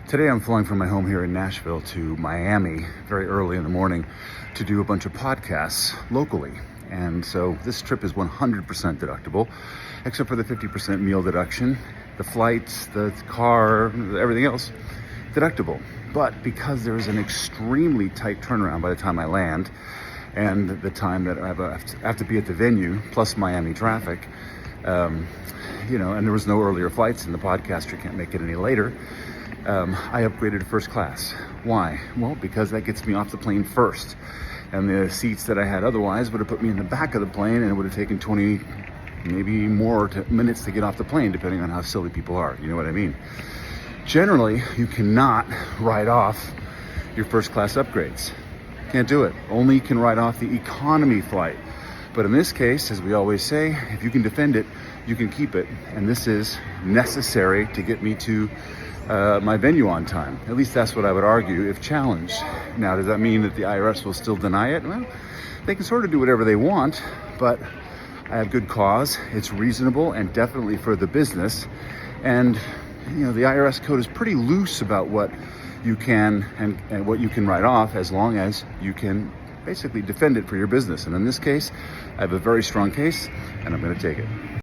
Today I'm flying from my home here in Nashville to Miami very early in the morning to do a bunch of podcasts locally. And so this trip is 100% deductible, except for the 50% meal deduction, the flights, the car, everything else, deductible. But because there's an extremely tight turnaround by the time I land and the time that I have to be at the venue, plus Miami traffic, and there was no earlier flights and the podcaster can't make it any later, I upgraded to first class. Why? Well, because that gets me off the plane first. And the seats that I had otherwise would have put me in the back of the plane, and it would have taken 20, maybe more minutes to get off the plane, depending on how silly people are. You know what I mean? Generally, you cannot write off your first class upgrades. Can't do it. Only can write off the economy flight. But in this case, as we always say, if you can defend it, you can keep it. And this is necessary to get me to my venue on time. At least that's what I would argue if challenged. Now, does that mean that the IRS will still deny it? Well, they can sort of do whatever they want, but I have good cause. It's reasonable and definitely for the business. And, the IRS code is pretty loose about what you can and what you can write off, as long as you can basically defend it for your business. And in this case, I have a very strong case, and I'm going to take it.